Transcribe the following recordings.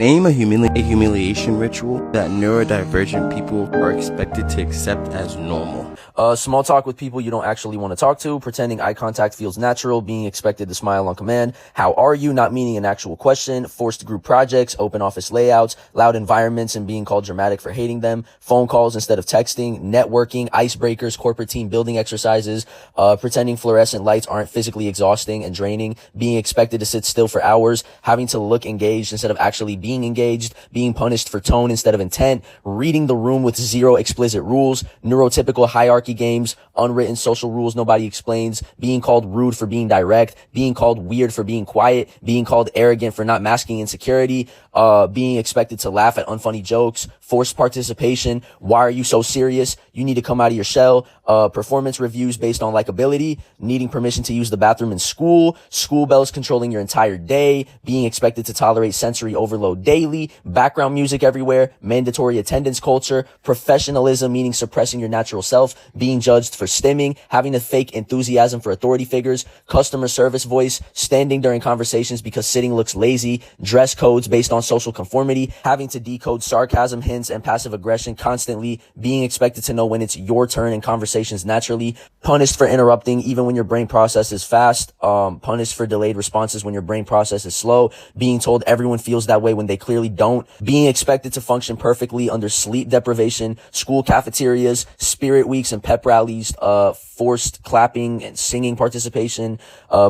Name a humiliation ritual that neurodivergent people are expected to accept as normal. Small talk with people you don't actually want to talk to, pretending eye contact feels natural, being expected to smile on command, how are you, not meaning an actual question, forced group projects, open office layouts, loud environments and being called dramatic for hating them, phone calls instead of texting, networking, icebreakers, corporate team building exercises, pretending fluorescent lights aren't physically exhausting and draining, being expected to sit still for hours, having to look engaged instead of actually being engaged, being punished for tone instead of intent, reading the room with zero explicit rules, neurotypical hierarchy games, unwritten social rules nobody explains, being called rude for being direct, being called weird for being quiet, being called arrogant for not masking insecurity, being expected to laugh at unfunny jokes, forced participation, why are you so serious, you need to come out of your shell, performance reviews based on likability, needing permission to use the bathroom in school, school bells controlling your entire day, being expected to tolerate sensory overload daily, background music everywhere, mandatory attendance culture, professionalism meaning suppressing your natural self, being judged for stimming, having to fake enthusiasm for authority figures, customer service voice, standing during conversations because sitting looks lazy, dress codes based on social conformity, having to decode sarcasm, hints, and passive aggression constantly, being expected to know when it's your turn in conversations naturally, punished for interrupting even when your brain process is fast, punished for delayed responses when your brain process is slow, being told everyone feels that way when they clearly don't, being expected to function perfectly under sleep deprivation, school cafeterias, spirit weeks and pep rallies, forced clapping and singing participation,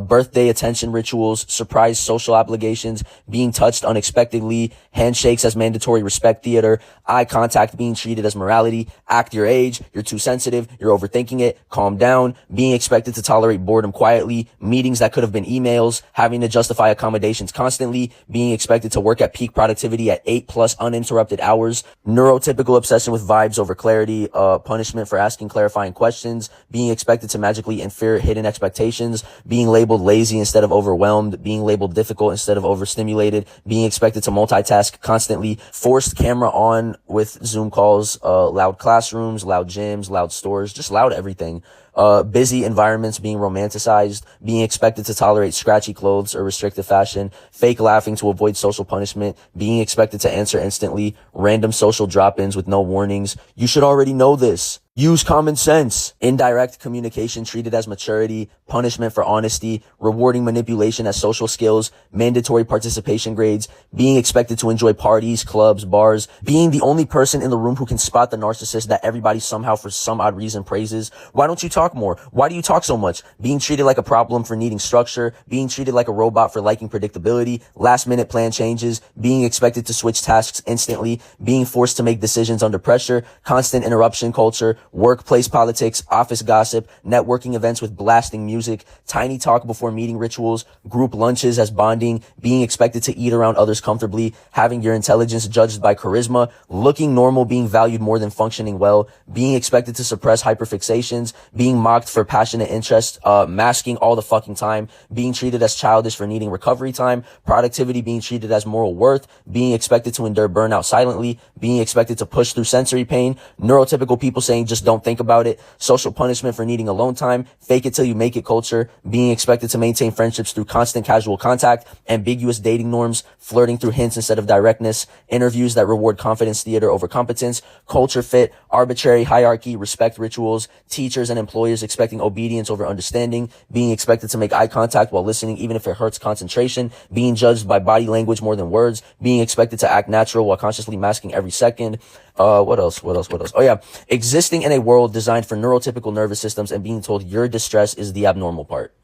birthday attention rituals, surprise social obligations, being touched unexpectedly, handshakes as mandatory respect theater, eye contact being treated as morality, act your age, you're too sensitive, you're overthinking it, calm down, being expected to tolerate boredom quietly, meetings that could have been emails, having to justify accommodations constantly, being expected to work at peak productivity at 8+ uninterrupted hours, neurotypical obsession with vibes over clarity, punishment for asking clarifying questions, being expected to magically infer hidden expectations, being labeled lazy instead of overwhelmed, being labeled difficult instead of overstimulated, being expected to multitask constantly, forced camera on with Zoom calls, loud classrooms, loud gyms, loud stores, just loud everything. Busy environments being romanticized, being expected to tolerate scratchy clothes or restrictive fashion, fake laughing to avoid social punishment, being expected to answer instantly, random social drop-ins with no warnings. You should already know this. Use common sense. Indirect communication treated as maturity, punishment for honesty, rewarding manipulation as social skills, mandatory participation grades, being expected to enjoy parties, clubs, bars, being the only person in the room who can spot the narcissist that everybody somehow for some odd reason praises. Why don't you talk more? Why do you talk so much? Being treated like a problem for needing structure, being treated like a robot for liking predictability, last minute plan changes, being expected to switch tasks instantly, being forced to make decisions under pressure, constant interruption culture, workplace politics, office gossip, networking events with blasting music, tiny talk before meeting rituals, group lunches as bonding, being expected to eat around others comfortably, having your intelligence judged by charisma, looking normal being valued more than functioning well, being expected to suppress hyperfixations, being mocked for passionate interest, masking all the fucking time, being treated as childish for needing recovery time, productivity being treated as moral worth, being expected to endure burnout silently, being expected to push through sensory pain, neurotypical people saying just don't think about it, social punishment for needing alone time, fake it till you make it culture, being expected to maintain friendships through constant casual contact, ambiguous dating norms, flirting through hints instead of directness, interviews that reward confidence theater over competence, culture fit, arbitrary hierarchy, respect rituals, teachers and employers expecting obedience over understanding, being expected to make eye contact while listening even if it hurts concentration, being judged by body language more than words, being expected to act natural while consciously masking every second. What else? Oh yeah. Existing in a world designed for neurotypical nervous systems and being told your distress is the abnormal part.